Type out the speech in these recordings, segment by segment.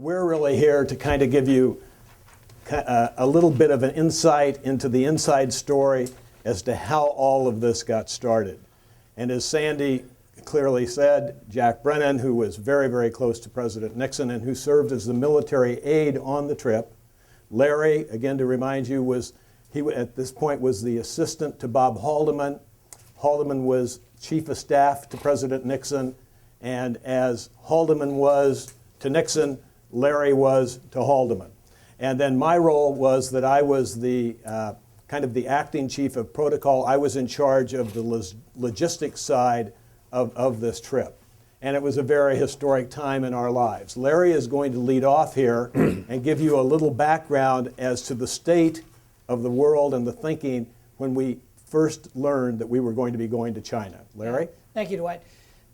we're really here to kind of give you a little bit of an insight into the inside story as to how all of this got started. And as Sandy clearly said, Jack Brennan, who was very, very close to President Nixon and who served as the military aide on the trip. Larry, again to remind you, he at this point was the assistant to Bob Haldeman. Haldeman was chief of staff to President Nixon, and as Haldeman was to Nixon, Larry was to Haldeman. And then my role was that I was the kind of the acting chief of protocol. I was in charge of the logistics side of this trip. And it was a very historic time in our lives. Larry is going to lead off here and give you a little background as to the state of the world and the thinking when we first learned that we were going to be going to China. Larry? Thank you, Dwight.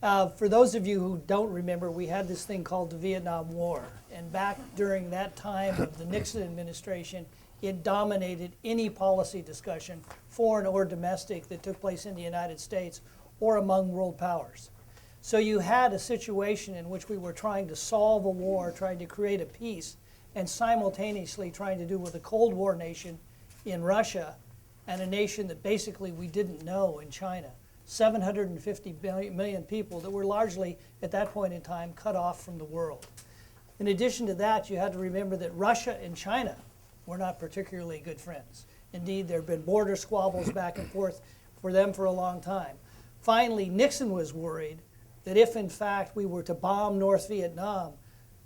For those of you who don't remember, we had this thing called the Vietnam War. And back during that time of the Nixon administration, it dominated any policy discussion, foreign or domestic, that took place in the United States or among world powers. So you had a situation in which we were trying to solve a war, trying to create a peace, and simultaneously trying to do with a Cold War nation in Russia and a nation that basically we didn't know in China. 750 million people that were largely, at that point in time, cut off from the world. In addition to that, you had to remember that Russia and China were not particularly good friends. Indeed, there have been border squabbles back and forth for them for a long time. Finally, Nixon was worried that if, in fact, we were to bomb North Vietnam,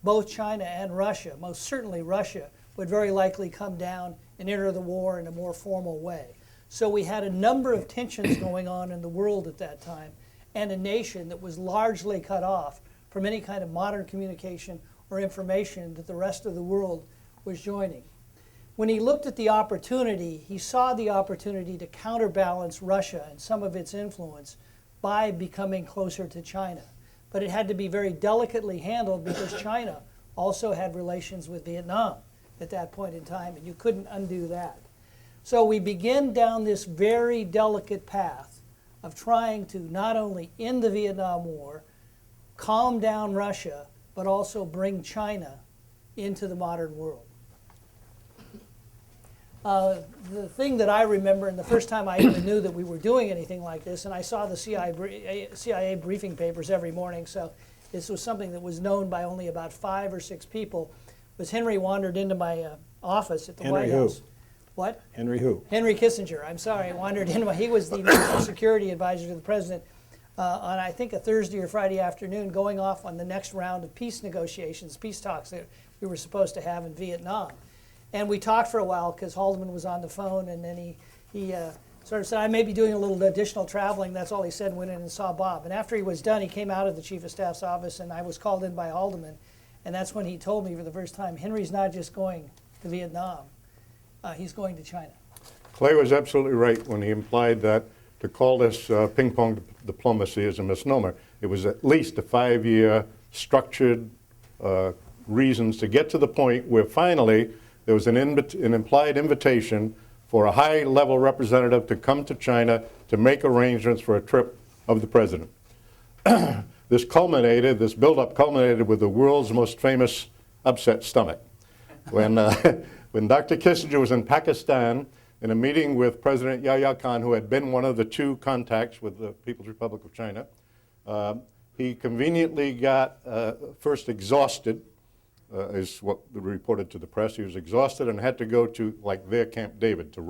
both China and Russia, most certainly Russia, would very likely come down and enter the war in a more formal way. So we had a number of tensions going on in the world at that time, and a nation that was largely cut off from any kind of modern communication or information that the rest of the world was joining. When he looked at the opportunity, he saw the opportunity to counterbalance Russia and some of its influence by becoming closer to China. But it had to be very delicately handled because China also had relations with Vietnam at that point in time, and you couldn't undo that. So we begin down this very delicate path of trying to not only end the Vietnam War, calm down Russia, but also bring China into the modern world. The thing that I remember, and the first time I even knew that we were doing anything like this, and I saw the CIA briefing papers every morning, so this was something that was known by only about 5 or 6 people, was Henry wandered into my office at the White House. What? Henry who? Henry Kissinger. I'm sorry, wandered into he was the national security advisor to the president on, I think, a Thursday or Friday afternoon, going off on the next round of peace negotiations, peace talks that we were supposed to have in Vietnam. And we talked for a while because Haldeman was on the phone, and then he sort of said, I may be doing a little additional traveling. That's all he said, and went in and saw Bob. And after he was done, he came out of the Chief of Staff's office, and I was called in by Haldeman. And that's when he told me for the first time, Henry's not just going to Vietnam, he's going to China. Clay was absolutely right when he implied that to call this ping-pong diplomacy is a misnomer. It was at least a 5-year structured reasons to get to the point where finally there was an implied invitation for a high-level representative to come to China to make arrangements for a trip of the president. This buildup culminated with the world's most famous upset stomach. When Dr. Kissinger was in Pakistan in a meeting with President Yahya Khan, who had been one of the 2 contacts with the People's Republic of China, he conveniently got first exhausted, is what reported to the press. He was exhausted and had to go to, like, their Camp David to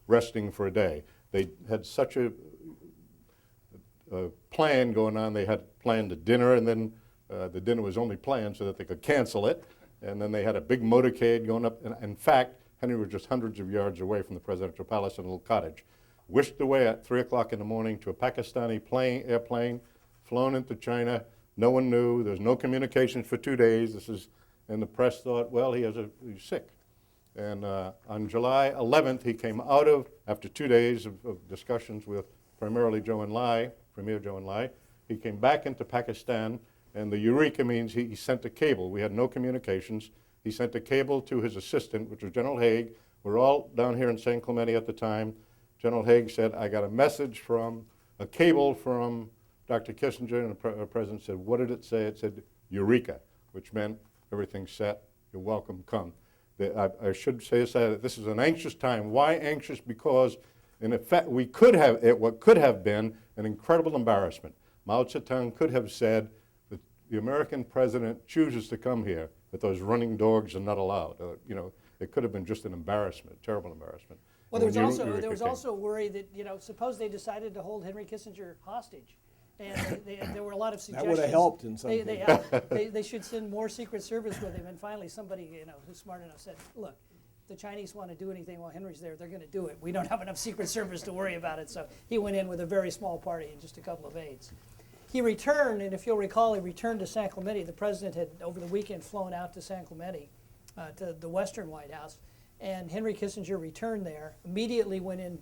resting for a day. They had such a plan going on. They had planned a dinner, and then the dinner was only planned so that they could cancel it. And then they had a big motorcade going up. And in fact, Henry was just hundreds of yards away from the presidential palace in a little cottage. Whisked away at 3 o'clock in the morning to a Pakistani airplane, flown into China. No one knew. There's no communications for 2 days. And the press thought, well, he's sick. And on July 11th, he came out after 2 days of discussions with primarily Premier Zhou Enlai, he came back into Pakistan, and the eureka means he sent a cable. We had no communications. He sent a cable to his assistant, which was General Haig. We're all down here in San Clemente at the time. General Haig said, I got a cable from Dr. Kissinger, and the president said, what did it say? It said, Eureka, which meant everything's set, you're welcome, come. I should say that this is an anxious time. Why anxious? Because in effect, what could have been an incredible embarrassment. Mao Zedong could have said that the American president chooses to come here, but those running dogs are not allowed. You know, it could have been just an embarrassment, a terrible embarrassment. Well, there was also worry that, you know, suppose they decided to hold Henry Kissinger hostage. And there were a lot of suggestions. That would have helped in some cases. They should send more Secret Service with him. And finally, somebody, you know, who's smart enough said, look, if the Chinese want to do anything while Henry's there, they're going to do it. We don't have enough Secret Service to worry about it. So he went in with a very small party and just a couple of aides. He returned, and if you'll recall, he returned to San Clemente. The president had, over the weekend, flown out to San Clemente, to the Western White House. And Henry Kissinger returned there, immediately went in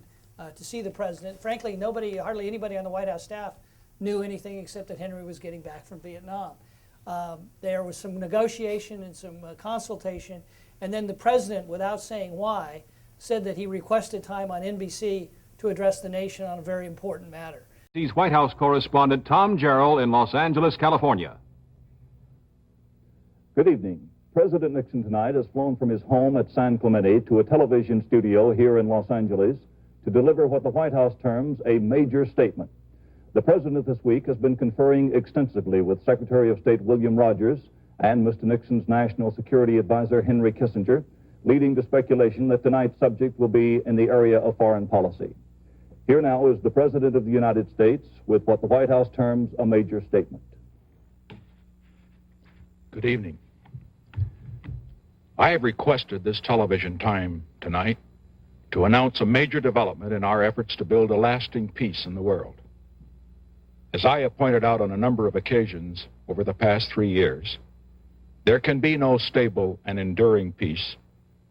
to see the president. Frankly, hardly anybody on the White House staff knew anything except that Henry was getting back from Vietnam. There was some negotiation and some consultation, and then the president, without saying why, said that he requested time on NBC to address the nation on a very important matter. White House correspondent Tom Jarrell in Los Angeles, California. Good evening. President Nixon tonight has flown from his home at San Clemente to a television studio here in Los Angeles to deliver what the White House terms a major statement. The president this week has been conferring extensively with Secretary of State William Rogers and Mr. Nixon's National Security Advisor Henry Kissinger, leading to speculation that tonight's subject will be in the area of foreign policy. Here now is the President of the United States with what the White House terms a major statement. Good evening. I have requested this television time tonight to announce a major development in our efforts to build a lasting peace in the world. As I have pointed out on a number of occasions over the past 3 years, there can be no stable and enduring peace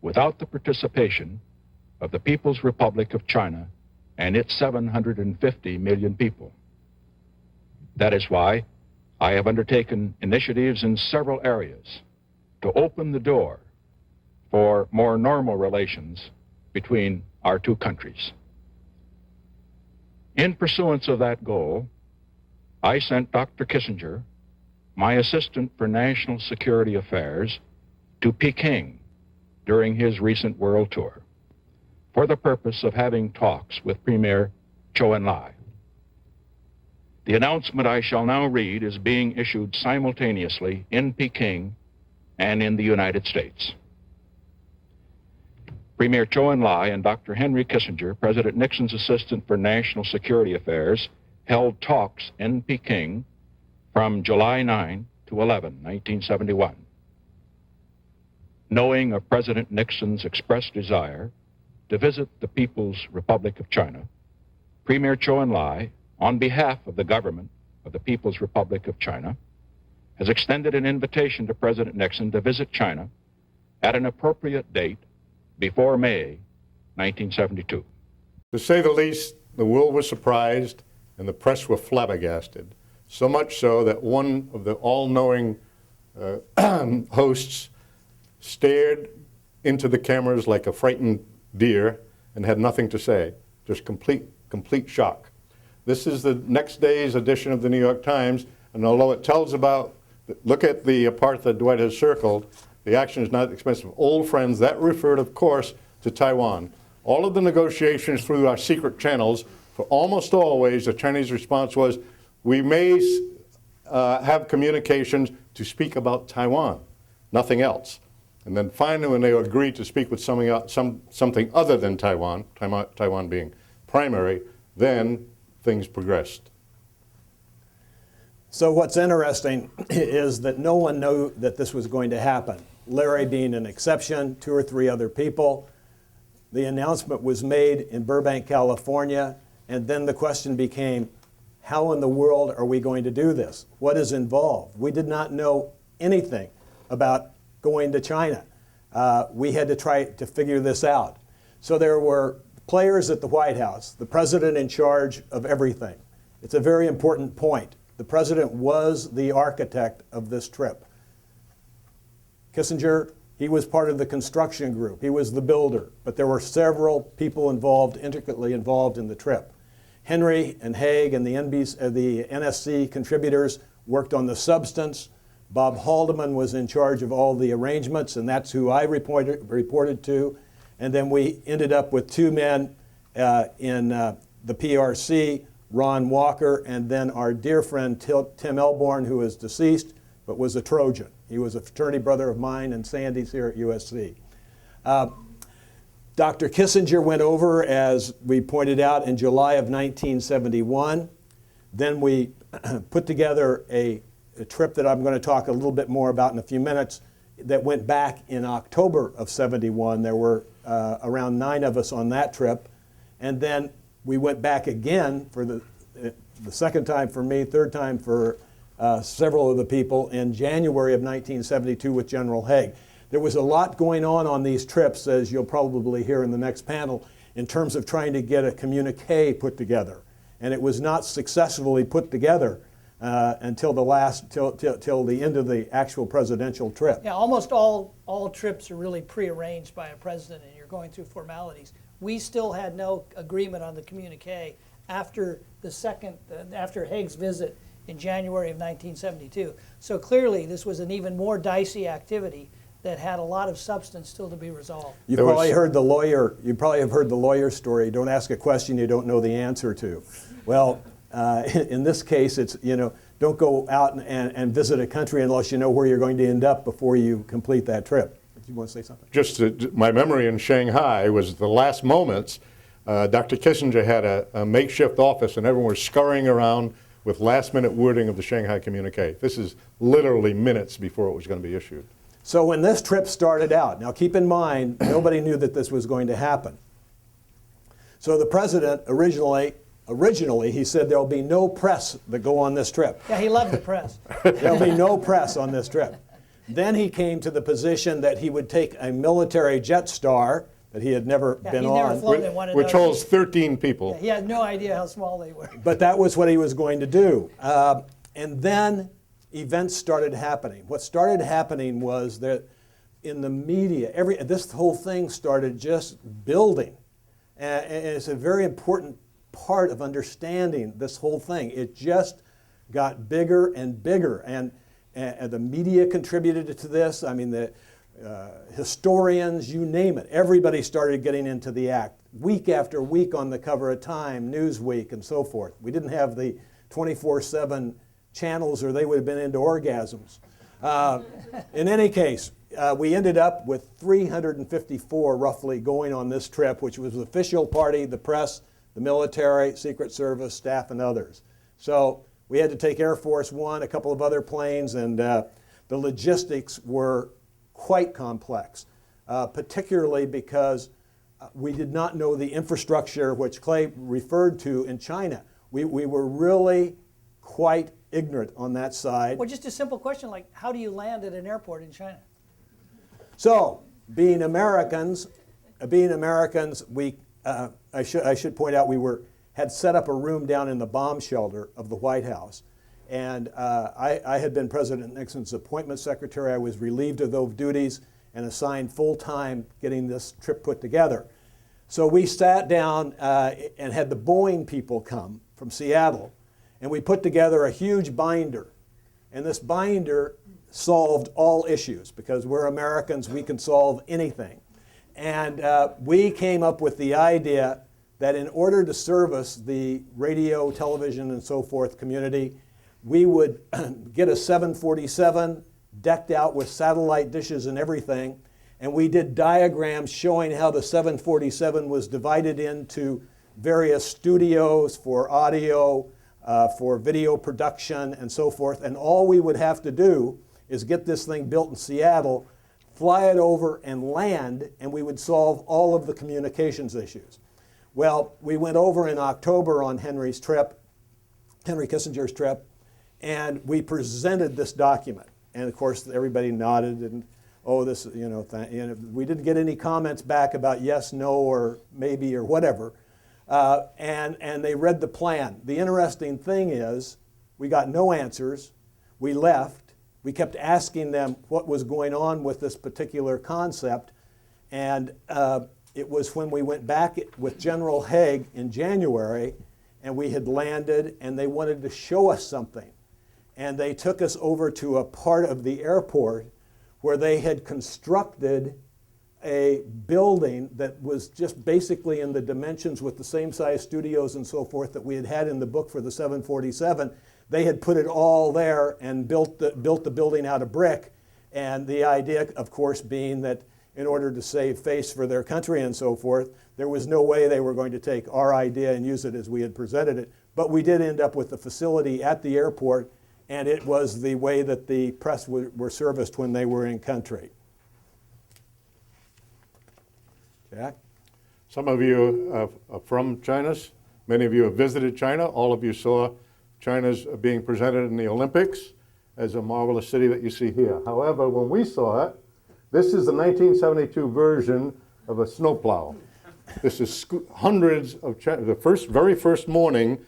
without the participation of the People's Republic of China and its 750 million people. That is why I have undertaken initiatives in several areas to open the door for more normal relations between our two countries. In pursuance of that goal, I sent Dr. Kissinger, my assistant for national security affairs, to Peking during his recent world tour for the purpose of having talks with Premier Zhou Enlai. The announcement I shall now read is being issued simultaneously in Peking and in the United States. Premier Zhou Enlai and Dr. Henry Kissinger, President Nixon's assistant for national security affairs, held talks in Peking from July 9 to 11, 1971. Knowing of President Nixon's expressed desire to visit the People's Republic of China, Premier Zhou Enlai, on behalf of the government of the People's Republic of China, has extended an invitation to President Nixon to visit China at an appropriate date before May 1972. To say the least, the world was surprised and the press were flabbergasted, so much so that one of the all-knowing hosts stared into the cameras like a frightened deer and had nothing to say, just complete shock. This is the next day's edition of the New York Times, and although it tells about, look at the part that Dwight has circled, the action is not expensive. Old friends, that referred, of course, to Taiwan. All of the negotiations through our secret channels, for almost always, the Chinese response was, we may have communications to speak about Taiwan, nothing else. And then finally, when they agreed to speak with something other than Taiwan, Taiwan being primary, then things progressed. So what's interesting is that no one knew that this was going to happen. Larry being an exception, 2 or 3 other people. The announcement was made in Burbank, California, and then the question became, how in the world are we going to do this? What is involved? We did not know anything about going to China. We had to try to figure this out. So there were players at the White House, the president in charge of everything. It's a very important point. The president was the architect of this trip. Kissinger, he was part of the construction group. He was the builder, but there were several people involved, intricately involved in the trip. Henry and Haig and the NSC contributors worked on the substance. Bob Haldeman was in charge of all the arrangements, and that's who I reported to. And then we ended up with two men in the PRC, Ron Walker, and then our dear friend Tim Elborn, who is deceased, but was a Trojan. He was a fraternity brother of mine and Sandy's here at USC. Dr. Kissinger went over, as we pointed out, in July of 1971. Then we put together a trip that I'm going to talk a little bit more about in a few minutes that went back in October of 71. There were around 9 of us on that trip. And then we went back again for the second time for me, third time for several of the people in January of 1972 with General Haig. There was a lot going on these trips, as you'll probably hear in the next panel, in terms of trying to get a communique put together. And it was not successfully put together until till the end of the actual presidential trip. Yeah, almost all trips are really prearranged by a president, and you're going through formalities. We still had no agreement on the communique after after Haig's visit in January of 1972. So clearly, this was an even more dicey activity that had a lot of substance still to be resolved. You probably heard the lawyer. You probably have heard the lawyer story. Don't ask a question you don't know the answer to. Well, in this case, it's, don't go out and visit a country unless you know where you're going to end up before you complete that trip. Do you want to say something? Just my memory in Shanghai was the last moments. Dr. Kissinger had a makeshift office, and everyone was scurrying around with last-minute wording of the Shanghai Communique. This is literally minutes before it was going to be issued. So when this trip started out, now keep in mind, nobody knew that this was going to happen. So the president originally he said there'll be no press that go on this trip. Yeah, he loved the press. There'll be no press on this trip. Then he came to the position that he would take a military Jetstar that he had never been he'd on. never flown in one of Which those. holds 13 people. Yeah, he had no idea how small they were. But that was what he was going to do. And then events started happening. What started happening was that in the media, this whole thing started just building. And it's a very important part of understanding this whole thing. It just got bigger and bigger. And the media contributed to this. I mean, the historians, you name it. Everybody started getting into the act. Week after week on the cover of Time, Newsweek, and so forth. We didn't have the 24/7 channels, or they would have been into orgasms. In any case, we ended up with 354 roughly going on this trip, which was the official party, the press, the military, Secret Service, staff, and others. So we had to take Air Force One, a couple of other planes, and the logistics were quite complex, particularly because we did not know the infrastructure which Clay referred to in China. We were really quite ignorant on that side. Well, just a simple question like, how do you land at an airport in China? So, being Americans, we I should point out we had set up a room down in the bomb shelter of the White House, and I had been President Nixon's appointment secretary. I was relieved of those duties and assigned full-time getting this trip put together. So we sat down and had the Boeing people come from Seattle, and we put together a huge binder. And this binder solved all issues, because we're Americans, we can solve anything. And we came up with the idea that in order to service the radio, television, and so forth community, we would get a 747 decked out with satellite dishes and everything, and we did diagrams showing how the 747 was divided into various studios for audio, for video production, and so forth. And all we would have to do is get this thing built in Seattle, fly it over and land, and we would solve all of the communications issues. Well, we went over in October on Henry Kissinger's trip, and we presented this document. And of course, everybody nodded and, oh, this, we didn't get any comments back about yes, no, or maybe, or whatever. And they read the plan. The interesting thing is, we got no answers. We left. We kept asking them what was going on with this particular concept. And it was when we went back with General Haig in January, and we had landed, and they wanted to show us something. and they took us over to a part of the airport where they had constructed a building that was just basically in the dimensions with the same size studios and so forth that we had had in the book for the 747. They had put it all there and built the building out of brick. And the idea, of course, being that in order to save face for their country and so forth, there was no way they were going to take our idea and use it as we had presented it. But we did end up with the facility at the airport, and it was the way that the press were serviced when they were in country. Jack? Some of you are from China. Many of you have visited China. All of you saw China's being presented in the Olympics as a marvelous city that you see here. However, when we saw it, this is the 1972 version of a snowplow. This is hundreds of China. The very first morning,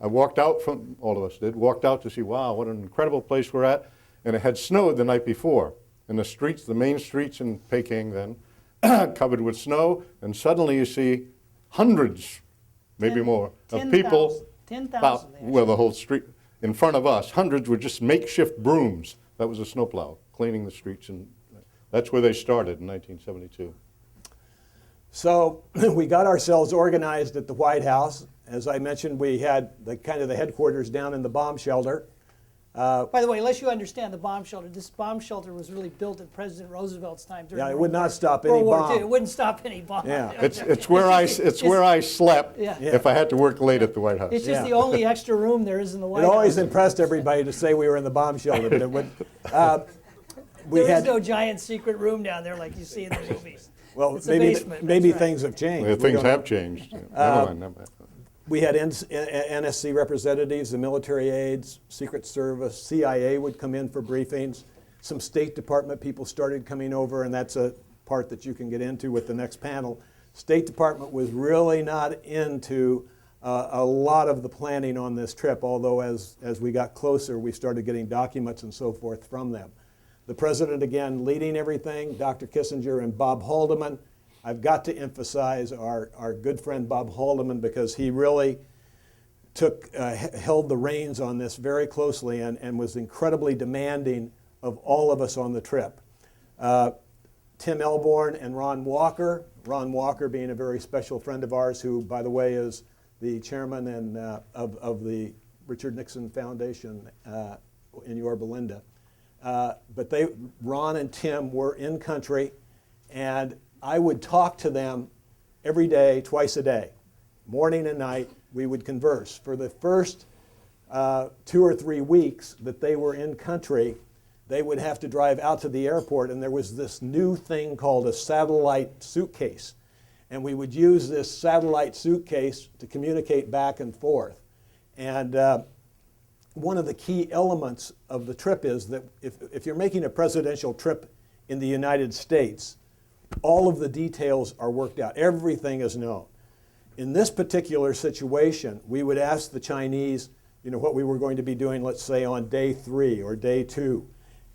I walked out from, all of us did, walked out to see, wow, what an incredible place we're at. And it had snowed the night before. And the streets, the main streets in Peking then, covered with snow, and suddenly you see hundreds, maybe more, of people. 10,000. Well, the whole street in front of us, hundreds were just makeshift brooms. That was a snowplow cleaning the streets, and that's where they started in 1972. So we got ourselves organized at the White House. As I mentioned, we had the headquarters down in the bomb shelter. By the way, unless you understand the bomb shelter, this bomb shelter was really built at President Roosevelt's time during It would not stop any World War bomb. II. It wouldn't stop any bomb. Yeah. It's where I slept Yeah. if I had to work late at the White House. It's just the only extra room there is in the White It House. always impressed everybody to say we were in the bomb shelter, but it would. There is no giant secret room down there like you see in the movies. Well, It's a maybe basement, maybe that's right. things have changed. Yeah, We things don't know. have changed. Never mind. We had NSC representatives, the military aides, Secret Service, CIA would come in for briefings. Some State Department people started coming over, and that's a part that you can get into with the next panel. State Department was really not into a lot of the planning on this trip, although as we got closer, we started getting documents and so forth from them. The President, again, leading everything, Dr. Kissinger and Bob Haldeman. I've got to emphasize our good friend Bob Haldeman because he really held the reins on this very closely and was incredibly demanding of all of us on the trip. Tim Elborn and Ron Walker being a very special friend of ours who, by the way, is the chairman of the Richard Nixon Foundation in Yorba Linda. But Ron and Tim were in country, and I would talk to them every day, twice a day, morning and night. We would converse. For the first 2 or 3 weeks that they were in country, they would have to drive out to the airport, and there was this new thing called a satellite suitcase. And we would use this satellite suitcase to communicate back and forth. And one of the key elements of the trip is that if you're making a presidential trip in the United States, all of the details are worked out. Everything is known. In this particular situation, we would ask the Chinese, what we were going to be doing, let's say on day 3 or day 2.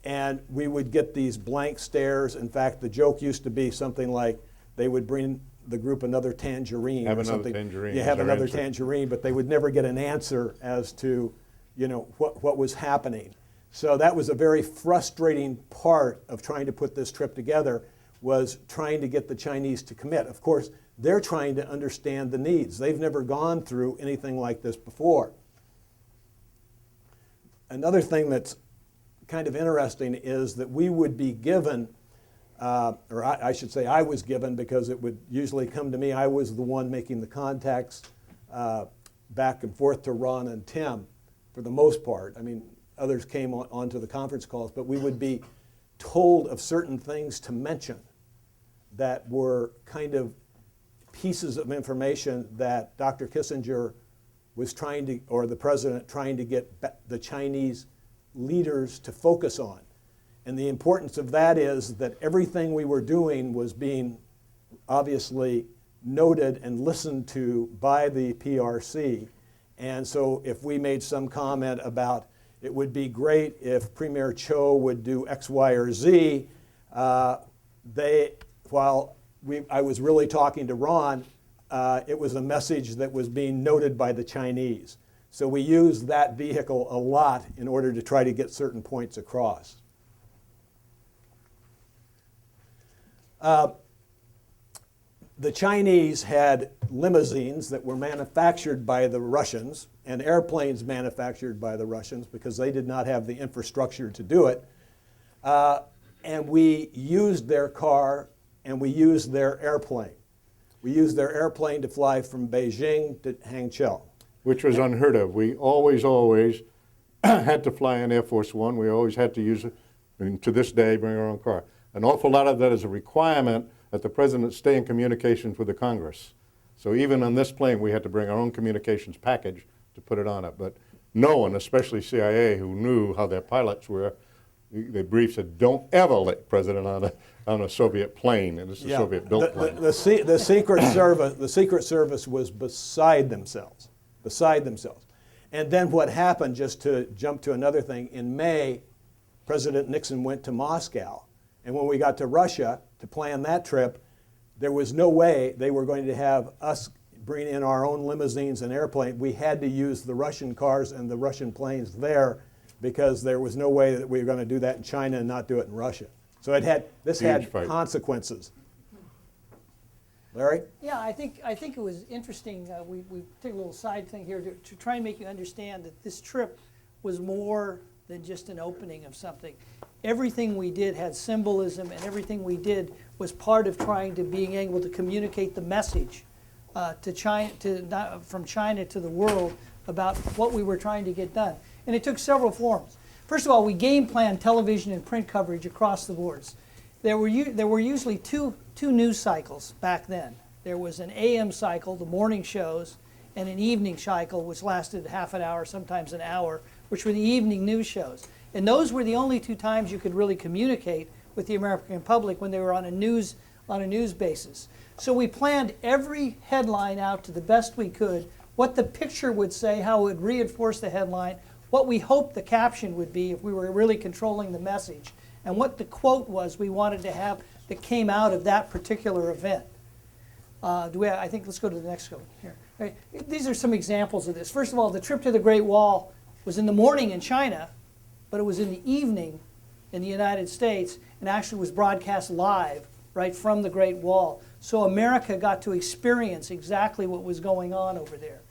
And we would get these blank stares. In fact, the joke used to be something like they would bring the group another tangerine Have or another something. tangerine You is have our another answer. tangerine, but they would never get an answer as to what was happening. So that was a very frustrating part of trying to put this trip together, was trying to get the Chinese to commit. Of course, they're trying to understand the needs. They've never gone through anything like this before. Another thing that's kind of interesting is that we would be given, or I should say I was given, because it would usually come to me. I was the one making the contacts back and forth to Ron and Tim for the most part. I mean, others came onto the conference calls, but we would be told of certain things to mention that were kind of pieces of information that Dr. Kissinger was trying to, or the president trying to get the Chinese leaders to focus on. And the importance of that is that everything we were doing was being obviously noted and listened to by the PRC. And so if we made some comment about it would be great if Premier Cho would do X, Y, or Z, I was really talking to Ron, it was a message that was being noted by the Chinese. So we used that vehicle a lot in order to try to get certain points across. The Chinese had limousines that were manufactured by the Russians and airplanes manufactured by the Russians because they did not have the infrastructure to do it. And we used their car and we used their airplane. We used their airplane to fly from Beijing to Hangzhou. Which was unheard of. We always had to fly an Air Force One. We always had to use it, and to this day, bring our own car. An awful lot of that is a requirement that the President stay in communications with the Congress. So even on this plane, we had to bring our own communications package to put it on it. But no one, especially CIA, who knew how their pilots were, they briefed said, don't ever let President on a Soviet plane, and this is a Soviet-built plane. The Secret Service was beside themselves. And then what happened, just to jump to another thing, in May, President Nixon went to Moscow. And when we got to Russia to plan that trip, there was no way they were going to have us bring in our own limousines and airplanes. We had to use the Russian cars and the Russian planes there because there was no way that we were going to do that in China and not do it in Russia. So this had consequences. Larry? Yeah, I think it was interesting. We take a little side thing here to try and make you understand that this trip was more than just an opening of something. Everything we did had symbolism, and everything we did was part of trying to being able to communicate the message to China, from China to the world about what we were trying to get done. And it took several forms. First of all, we game planned television and print coverage across the boards. There were usually two news cycles back then. There was an AM cycle, the morning shows, and an evening cycle, which lasted half an hour, sometimes an hour, which were the evening news shows. And those were the only two times you could really communicate with the American public, when they were on a news basis. So we planned every headline out to the best we could, what the picture would say, how it would reinforce the headline, what we hoped the caption would be if we were really controlling the message, and what the quote was we wanted to have that came out of that particular event. I think let's go to the next one here. Right. These are some examples of this. First of all, the trip to the Great Wall was in the morning in China, but it was in the evening in the United States, and actually was broadcast live right from the Great Wall. So America got to experience exactly what was going on over there.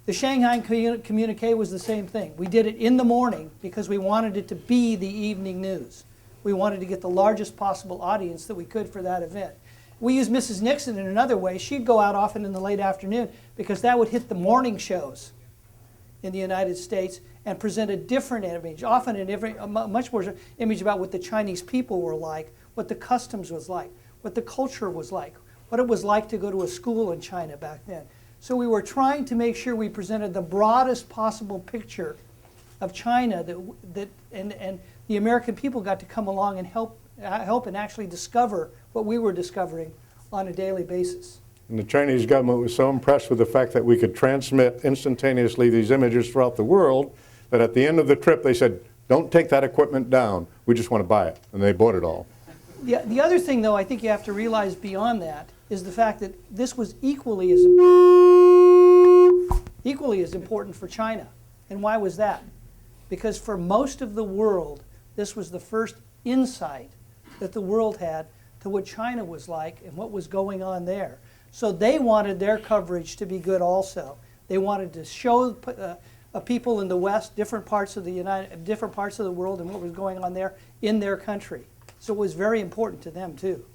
The Shanghai Communique was the same thing. We did it in the morning because we wanted it to be the evening news. We wanted to get the largest possible audience that we could for that event. We used Mrs. Nixon in another way. She'd go out often in the late afternoon because that would hit the morning shows in the United States and present a different image, often a much more image about what the Chinese people were like, what the customs was like, what the culture was like, what it was like to go to a school in China back then. So we were trying to make sure we presented the broadest possible picture of China and the American people got to come along and help and actually discover what we were discovering on a daily basis. And the Chinese government was so impressed with the fact that we could transmit instantaneously these images throughout the world that at the end of the trip they said, don't take that equipment down, we just want to buy it. And they bought it all. The other thing, though, I think you have to realize beyond that is the fact that this was equally as important for China. And why was that? Because for most of the world, this was the first insight that the world had to what China was like and what was going on there. So they wanted their coverage to be good also. They wanted to show people in the West different parts of the world and what was going on there in their country. So it was very important to them too.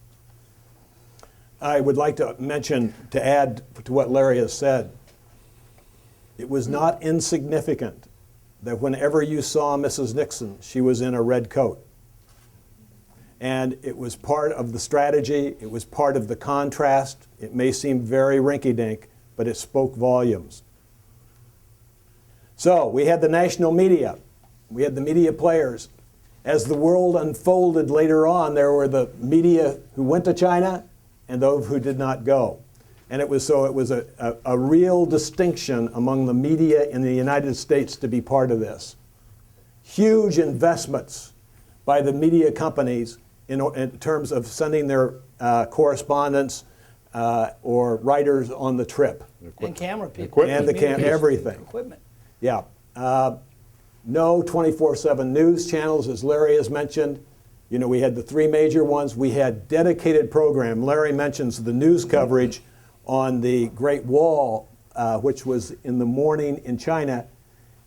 I would like to mention, to add to what Larry has said, it was not insignificant that whenever you saw Mrs. Nixon, she was in a red coat. And it was part of the strategy, it was part of the contrast. It may seem very rinky-dink, but it spoke volumes. So we had the national media, we had the media players. As the world unfolded later on, there were the media who went to China and those who did not go. And it was a real distinction among the media in the United States to be part of this. Huge investments by the media companies in terms of sending their correspondents or writers on the trip. And camera people. And everything. Equipment. Yeah. No 24/7 news channels, as Larry has mentioned. You know, we had the three major ones. We had dedicated program. Larry mentions the news coverage on the Great Wall, which was in the morning in China.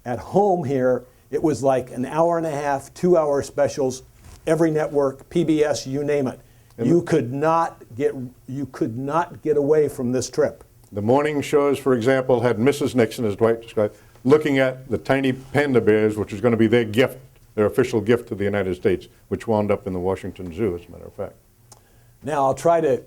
At home here, it was like an hour and a half, 2-hour specials, every network, PBS, you name it. You could not get away from this trip. The morning shows, for example, had Mrs. Nixon, as Dwight described, looking at the tiny panda bears, which was going to be their gift, their official gift to the United States, which wound up in the Washington Zoo, as a matter of fact. Now, I'll try to,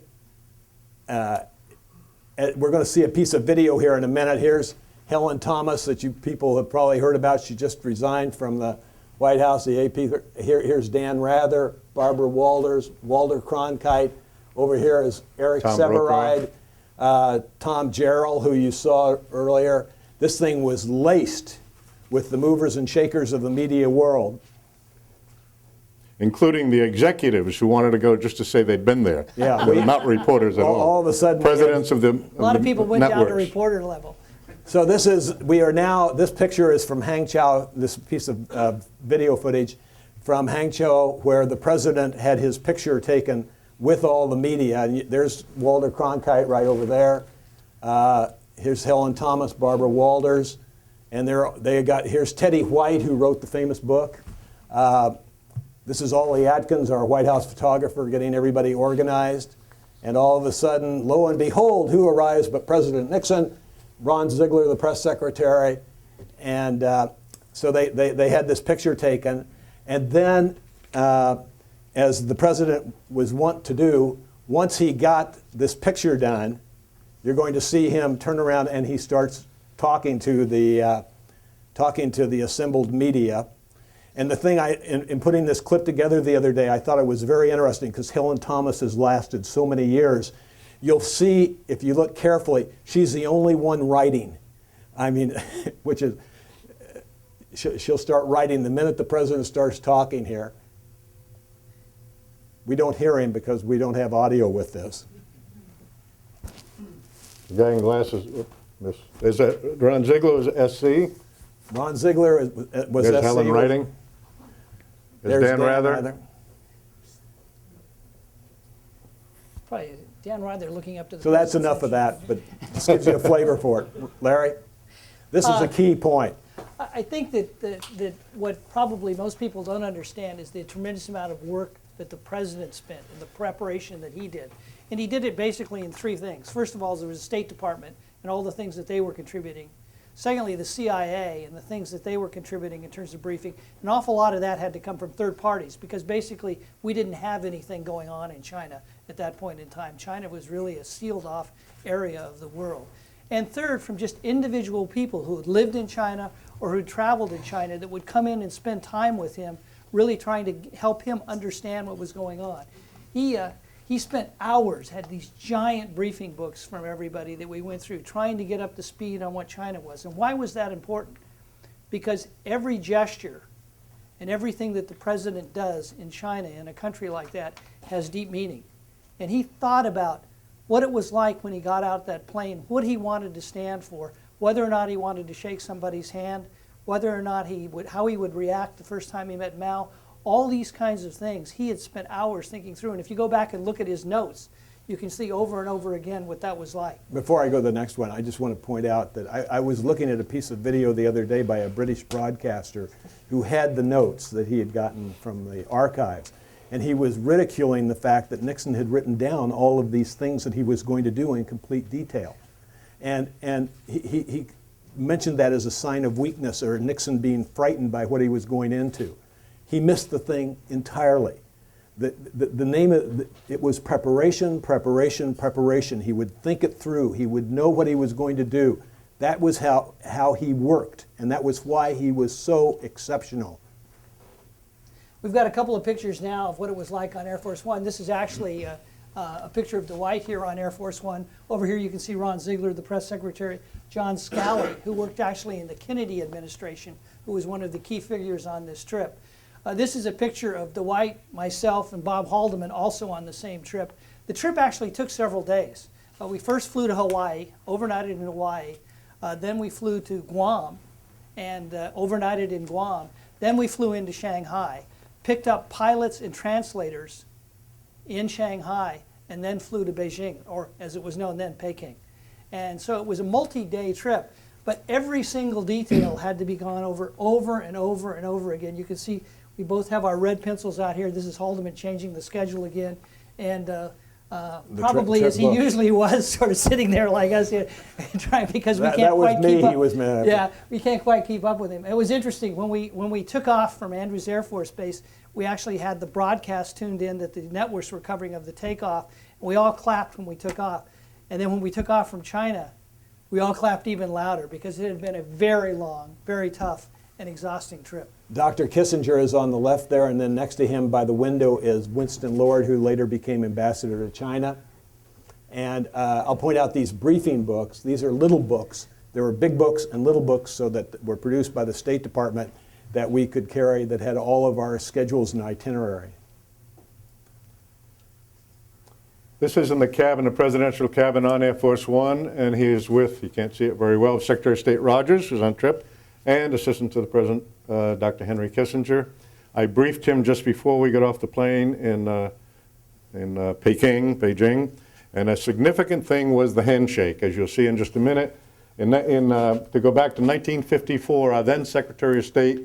we're going to see a piece of video here in a minute. Here's Helen Thomas, that you people have probably heard about. She just resigned from the White House, the AP. Here's Dan Rather, Barbara Walters, Walter Cronkite. Over here is Eric Tom Severide, Tom Jarrell, who you saw earlier. This thing was laced with the movers and shakers of the media world. Including the executives who wanted to go just to say they'd been there. Yeah, They were not reporters at all. All of a sudden, presidents of the A lot of people went down to networks. reporter level. So this picture is from Hangzhou, this piece of video footage from Hangzhou, where the president had his picture taken with all the media. And there's Walter Cronkite right over there. Here's Helen Thomas, Barbara Walters. And here's Teddy White, who wrote the famous book. This is Ollie Atkins, our White House photographer, getting everybody organized. And all of a sudden, lo and behold, who arrives but President Nixon, Ron Ziegler, the press secretary. And so they had this picture taken. And then, as the president was wont to do, once he got this picture done, you're going to see him turn around and he starts talking to the assembled media. And the thing in putting this clip together the other day, I thought it was very interesting because Helen Thomas has lasted so many years. You'll see, if you look carefully, she's the only one writing. I mean, which is, she'll start writing the minute the president starts talking here. We don't hear him because we don't have audio with this. The guy in glasses, is that Ron Ziegler was SC? Ron Ziegler was There's SC. Helen writing. There's Dan Rather. Probably Dan Rather looking up to the So that's enough of that, but this gives you a flavor for it. Larry, this is a key point. I think that what probably most people don't understand is the tremendous amount of work that the president spent and the preparation that he did. And he did it basically in three things. First of all, there was the State Department and all the things that they were contributing. Secondly, the CIA and the things that they were contributing in terms of briefing. An awful lot of that had to come from third parties because basically we didn't have anything going on in China at that point in time. China was really a sealed off area of the world. And third, from just individual people who had lived in China or who traveled in China that would come in and spend time with him, really trying to help him understand what was going on. He spent hours, had these giant briefing books from everybody that we went through, trying to get up to speed on what China was. And why was that important? Because every gesture and everything that the president does in China, in a country like that, has deep meaning. And he thought about what it was like when he got out that plane, what he wanted to stand for, whether or not he wanted to shake somebody's hand, whether or not how he would react the first time he met Mao. All these kinds of things he had spent hours thinking through. And if you go back and look at his notes, you can see over and over again what that was like. Before I go to the next one, I just want to point out that I was looking at a piece of video the other day by a British broadcaster who had the notes that he had gotten from the archives. And he was ridiculing the fact that Nixon had written down all of these things that he was going to do in complete detail. And he mentioned that as a sign of weakness or Nixon being frightened by what he was going into. He missed the thing entirely. The name of it was preparation, preparation, preparation. He would think it through. He would know what he was going to do. That was how he worked, and that was why he was so exceptional. We've got a couple of pictures now of what it was like on Air Force One. This is actually a picture of Dwight here on Air Force One. Over here you can see Ron Ziegler, the press secretary, John Scali, who worked actually in the Kennedy administration, who was one of the key figures on this trip. This is a picture of Dwight, myself, and Bob Haldeman also on the same trip. The trip actually took several days. We first flew to Hawaii, overnighted in Hawaii. Then we flew to Guam. and overnighted in Guam. Then we flew into Shanghai, picked up pilots and translators in Shanghai, and then flew to Beijing, or as it was known then, Peking. And so it was a multi-day trip, but every single detail had to be gone over and over and over again. You can see we both have our red pencils out here. This is Haldeman changing the schedule again, and probably as he usually was, sort of sitting there like us here, trying, because we can't quite keep up. He was mad. Yeah, we can't quite keep up with him. It was interesting when we took off from Andrews Air Force Base. We actually had the broadcast tuned in that the networks were covering of the takeoff. We all clapped when we took off, and then when we took off from China, we all clapped even louder because it had been a very long, very tough, and exhausting trip. Dr. Kissinger is on the left there, and then next to him by the window is Winston Lord, who later became ambassador to China. And I'll point out these briefing books. These are little books. There were big books and little books so that were produced by the State Department that we could carry that had all of our schedules and itinerary. This is in the cabin, the presidential cabin on Air Force One, and he is with, you can't see it very well, Secretary of State Rogers, who's on trip, and Assistant to the President, Dr. Henry Kissinger. I briefed him just before we got off the plane in Peking, Beijing, and a significant thing was the handshake, as you'll see in just a minute. To go back to 1954, our then Secretary of State,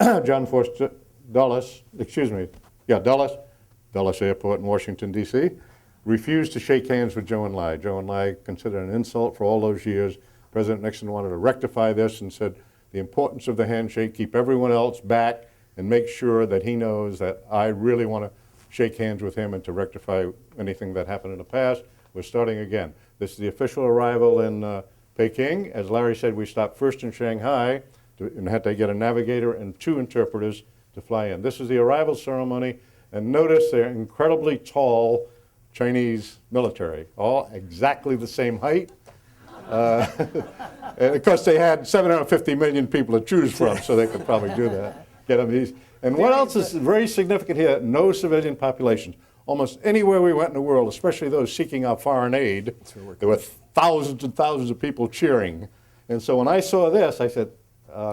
John Forster Dulles, Dulles Airport in Washington, D.C., refused to shake hands with Zhou Enlai. Zhou Enlai considered an insult for all those years. President Nixon wanted to rectify this and said the importance of the handshake, keep everyone else back, and make sure that he knows that I really want to shake hands with him and to rectify anything that happened in the past. We're starting again. This is the official arrival in Peking. As Larry said, we stopped first in Shanghai and had to get a navigator and 2 interpreters to fly in. This is the arrival ceremony, and notice they're incredibly tall Chinese military, all exactly the same height. And of course, they had 750 million people to choose from, so they could probably do that, get them these. And what else is very significant here? No civilian populations. Almost anywhere we went in the world, especially those seeking out foreign aid, there were thousands and thousands of people cheering. And so when I saw this, I said,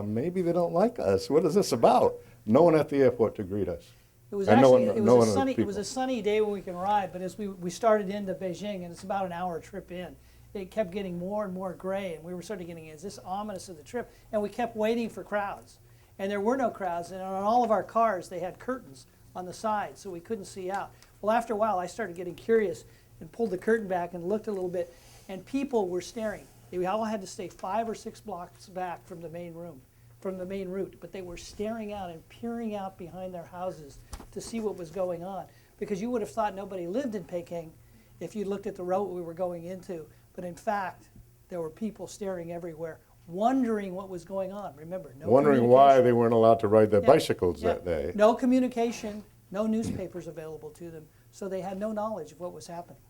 maybe they don't like us. What is this about? No one at the airport to greet us. It was actually, it was a sunny day when we can ride, but as we started into Beijing, and it's about an hour trip in, it kept getting more and more gray, and we were sort of getting, is this ominous of the trip? And we kept waiting for crowds. And there were no crowds, and on all of our cars, they had curtains on the side, so we couldn't see out. Well, after a while, I started getting curious and pulled the curtain back and looked a little bit, and people were staring. They all had to stay 5 or 6 blocks back from the main room, from the main route, but they were staring out and peering out behind their houses to see what was going on, because you would have thought nobody lived in Peking if you looked at the road we were going into, but in fact, there were people staring everywhere, wondering what was going on. Remember, no wondering why they weren't allowed to ride their bicycles that day. No communication, no newspapers available to them, so they had no knowledge of what was happening.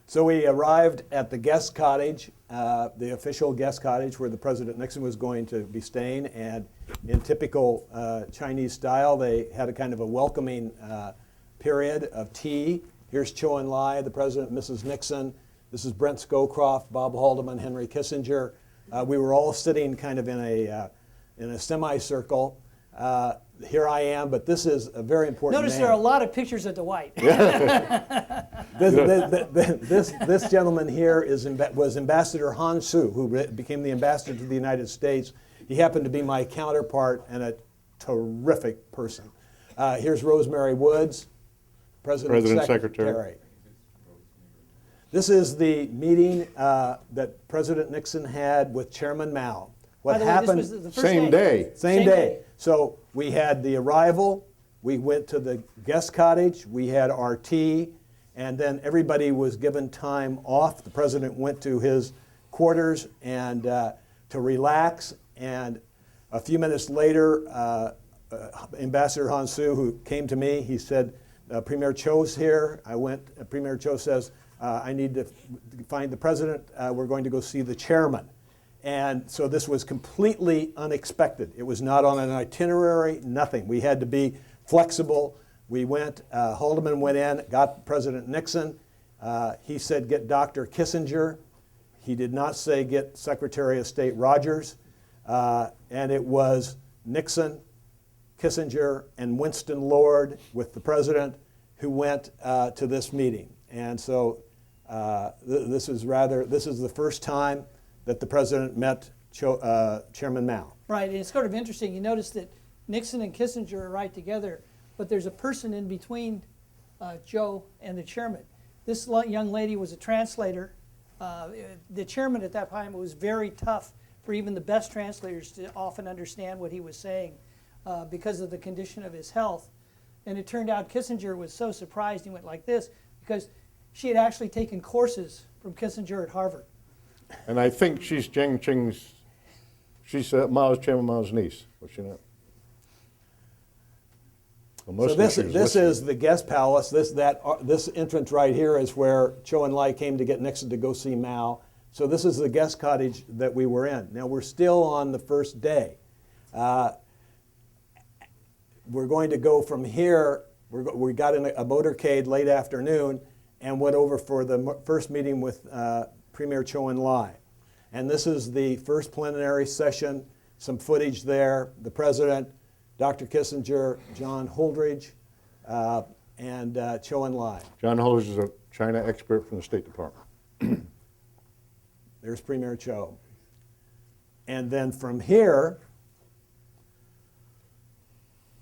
So we arrived at the guest cottage, the official guest cottage where the President Nixon was going to be staying, and in typical Chinese style, they had a kind of a welcoming period of tea. Here's Zhou Enlai, the President, Mrs. Nixon. This is Brent Scowcroft, Bob Haldeman, Henry Kissinger. We were all sitting kind of in a semicircle. Here I am, but this is a very important Notice man. there are a lot of pictures of Dwight. This gentleman here was Ambassador Han Su, who became the ambassador to the United States. He happened to be my counterpart and a terrific person. Here's Rosemary Woods, President's Secretary. This is the meeting that President Nixon had with Chairman Mao. What happened? This was the first Same day. Same day. So we had the arrival, we went to the guest cottage, we had our tea, and then everybody was given time off. The president went to his quarters and to relax, and a few minutes later, Ambassador Han Su, who came to me, he said, Premier Cho's here. I went, Premier Cho says, I need to find the president. We're going to go see the chairman. And so this was completely unexpected. It was not on an itinerary, nothing. We had to be flexible. We went, Haldeman went in, got President Nixon. He said, get Dr. Kissinger. He did not say get Secretary of State Rogers. And it was Nixon, Kissinger, and Winston Lord with the president who went to this meeting. And so this is the first time that the president met Chairman Mao. Right, and it's sort of interesting. You notice that Nixon and Kissinger are right together, but there's a person in between Joe and the chairman. This young lady was a translator. The chairman at that time, it was very tough for even the best translators to often understand what he was saying because of the condition of his health. And it turned out Kissinger was so surprised, he went like this, because she had actually taken courses from Kissinger at Harvard. And I think she's Chairman Mao's niece, was she not? Well, So this is the guest palace. This entrance right here is where Zhou Enlai came to get Nixon to go see Mao. So this is the guest cottage that we were in. Now we're still on the first day. We're going to go from here. We got in a motorcade late afternoon and went over for the first meeting with Premier Zhou Enlai. And this is the first plenary session, some footage there, the president, Dr. Kissinger, John Holdridge, and Zhou Enlai. John Holdridge is a China expert from the State Department. There's Premier Zhou. And then from here,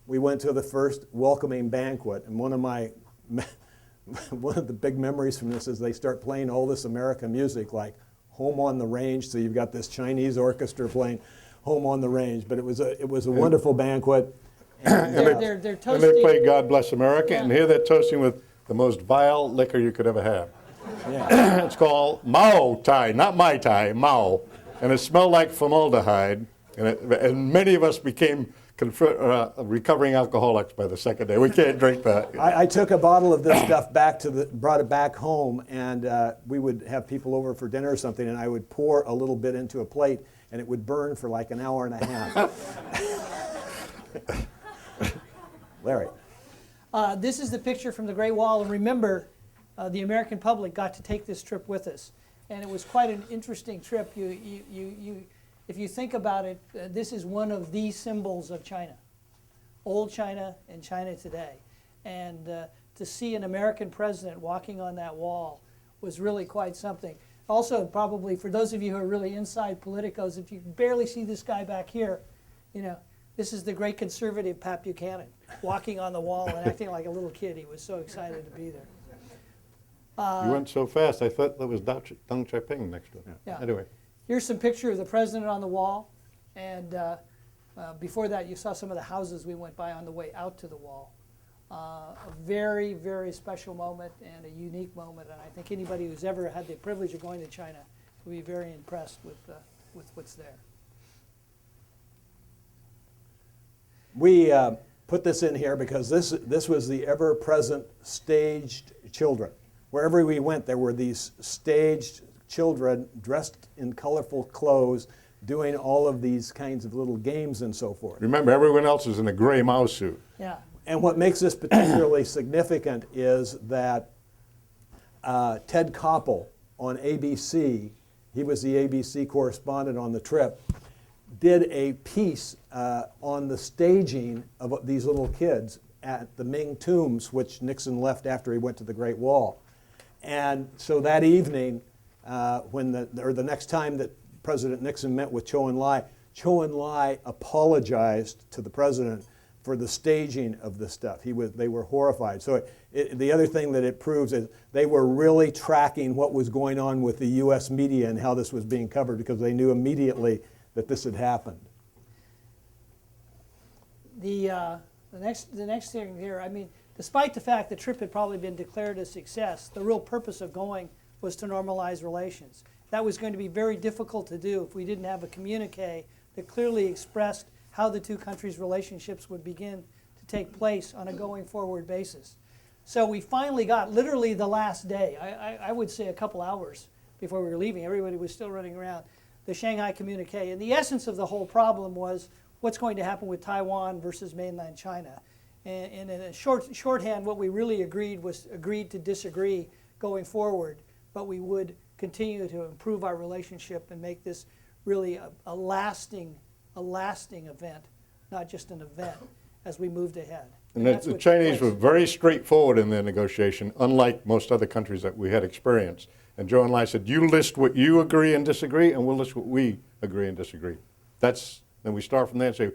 we went to the first welcoming banquet. And one of the big memories from this is they start playing all this American music like Home on the Range. So you've got this Chinese orchestra playing Home on the Range. But it was a wonderful banquet. And they're toasting. And they play God Bless America, Yeah. and here they're toasting with the most vile liquor you could ever have. Yeah. It's called Mao Tai, not Mai Tai, Mao. And it smelled like formaldehyde, and many of us became recovering alcoholics by the second day. We can't drink that. I took a bottle of this stuff brought it back home, and we would have people over for dinner or something, and I would pour a little bit into a plate, and it would burn for like an hour and a half. Larry. This is the picture from the Great Wall, and remember, the American public got to take this trip with us, and it was quite an interesting trip. If you think about it, this is one of the symbols of China, old China and China today, and to see an American president walking on that wall was really quite something. Also, probably for those of you who are really inside politicos, if you barely see this guy back here, you know, this is the great conservative Pat Buchanan walking on the wall and acting like a little kid. He was so excited to be there. You went so fast, I thought that was Deng Chapin next to it. Yeah. Anyway. Here's some picture of the president on the wall. And before that, you saw some of the houses we went by on the way out to the wall. A very, very special moment and a unique moment. And I think anybody who's ever had the privilege of going to China will be very impressed with what's there. We put this in here because this was the ever-present staged children. Wherever we went, there were these staged children dressed in colorful clothes doing all of these kinds of little games and so forth. Remember, everyone else is in a gray mouse suit. Yeah. And what makes this particularly significant is that Ted Koppel on ABC, he was the ABC correspondent on the trip, did a piece on the staging of these little kids at the Ming tombs, which Nixon left after he went to the Great Wall. And so that evening, the next time that President Nixon met with Zhou Enlai apologized to the president for the staging of this stuff. They were horrified. So the other thing that it proves is they were really tracking what was going on with the U.S. media and how this was being covered because they knew immediately that this had happened. The next thing here, I mean, despite the fact the trip had probably been declared a success, the real purpose of going was to normalize relations. That was going to be very difficult to do if we didn't have a communique that clearly expressed how the two countries' relationships would begin to take place on a going forward basis. So we finally got literally the last day, I would say a couple hours before we were leaving, everybody was still running around, the Shanghai Communique. And the essence of the whole problem was what's going to happen with Taiwan versus mainland China. And in a shorthand, what we really agreed to disagree going forward, but we would continue to improve our relationship and make this really a lasting a lasting event, not just an event, as we moved ahead. And that's the what took Chinese were place. very straightforward in their negotiation, unlike most other countries that we had experienced. And Joe and I said, you list what you agree and disagree, and we'll list what we agree and disagree. Then we start from there and say,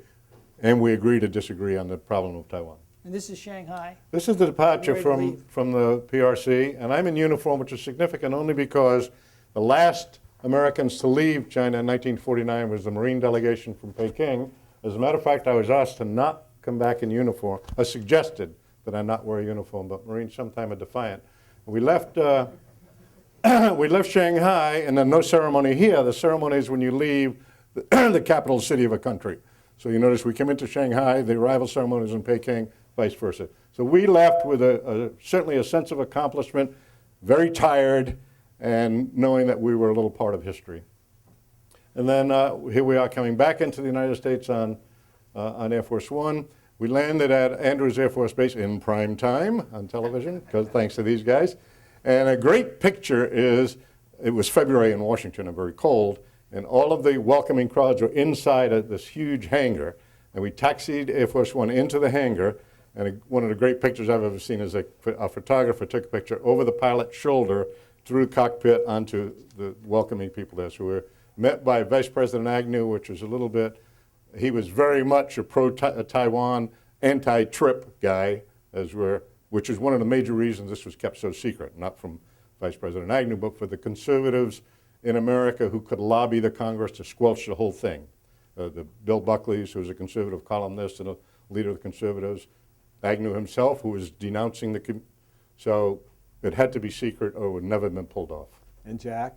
and we agree to disagree on the problem of Taiwan. And this is Shanghai. This is the departure Ready to leave. from the PRC, and I'm in uniform, which is significant only because the last Americans to leave China in 1949 was the Marine delegation from Peking. As a matter of fact, I was asked to not come back in uniform, or suggested that I not wear a uniform, but Marines sometime are defiant. We left, we left Shanghai, and then no ceremony here. The ceremony is when you leave the capital city of a country. So you notice we came into Shanghai, the arrival ceremony is in Peking, vice versa. So we left with certainly a sense of accomplishment, very tired, and knowing that we were a little part of history. And then here we are coming back into the United States on Air Force One. We landed at Andrews Air Force Base in prime time on television, thanks to these guys. And a great picture is, it was February in Washington and very cold, and all of the welcoming crowds were inside this huge hangar. And we taxied Air Force One into the hangar, and one of the great pictures I've ever seen is a photographer took a picture over the pilot's shoulder through the cockpit onto the welcoming people there. So we were met by Vice President Agnew, which was a little bit, he was very much a pro-Taiwan, anti-trip guy, which is one of the major reasons this was kept so secret, not from Vice President Agnew, but for the conservatives in America who could lobby the Congress to squelch the whole thing. The Bill Buckley, who was a conservative columnist and a leader of the conservatives, Agnew himself, who was denouncing so it had to be secret or it would never have been pulled off. And Jack?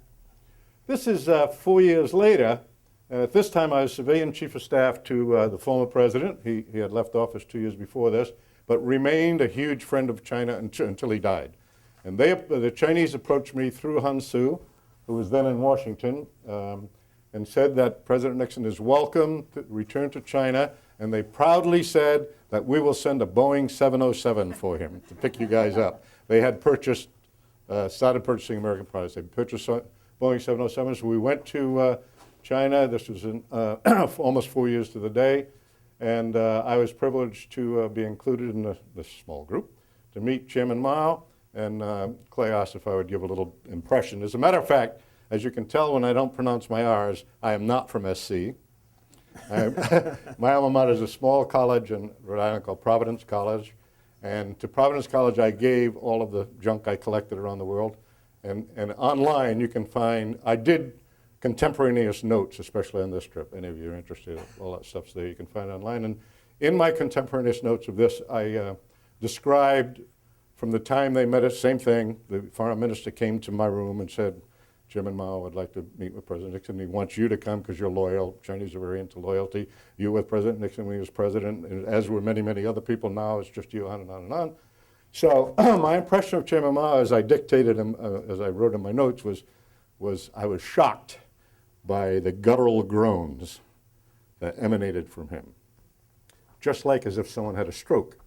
This is 4 years later, and at this time I was civilian chief of staff to the former president. He had left office 2 years before this, but remained a huge friend of China until he died. And the Chinese approached me through Hun Su, who was then in Washington, and said that President Nixon is welcome to return to China, and they proudly said that we will send a Boeing 707 for him to pick you guys up. They had started purchasing American products. They purchased Boeing 707s. We went to China. This was almost 4 years to the day, and I was privileged to be included in this small group to meet Chairman Mao, and Clay asked if I would give a little impression. As a matter of fact, as you can tell when I don't pronounce my R's, I am not from SC. My alma mater is a small college in Rhode Island called Providence College, and to Providence College I gave all of the junk I collected around the world. And online you can find, I did contemporaneous notes, especially on this trip. Any of you are interested, all that stuff's there, you can find online. And in my contemporaneous notes of this, I described from the time they met us, same thing, the foreign minister came to my room and said, Chairman Mao would like to meet with President Nixon. He wants you to come because you're loyal. Chinese are very into loyalty. You with President Nixon when he was president, and as were many, many other people. Now it's just you, on and on and on. So my impression of Chairman Mao, as I dictated him, as I wrote in my notes, was I was shocked by the guttural groans that emanated from him, just like as if someone had a stroke.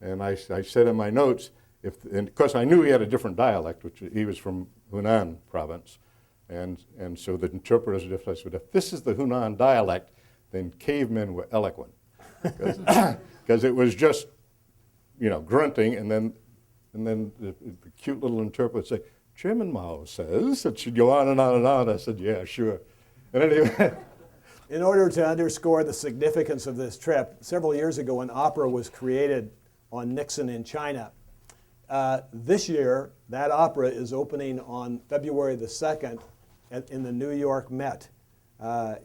And I said in my notes, and of course I knew he had a different dialect, which he was from Hunan province, and so the interpreters were different. I said, if this is the Hunan dialect, then cavemen were eloquent, because it was just, grunting, and then the cute little interpreter would say, Chairman Mao says, it should go on and on and on. I said, yeah, sure. And anyway. In order to underscore the significance of this trip, several years ago an opera was created on Nixon in China. This year, that opera is opening on February the 2nd in the New York Met.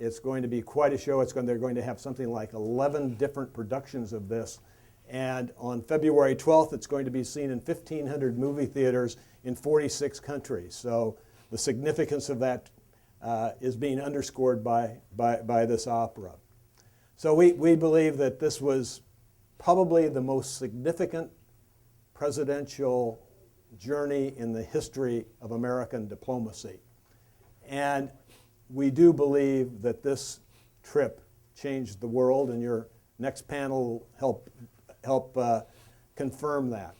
It's going to be quite a show. They're going to have something like 11 different productions of this. And on February 12th, it's going to be seen in 1,500 movie theaters in 46 countries. So the significance of that is being underscored by this opera. So we believe that this was probably the most significant presidential journey in the history of American diplomacy. And we do believe that this trip changed the world, and your next panel will help confirm that.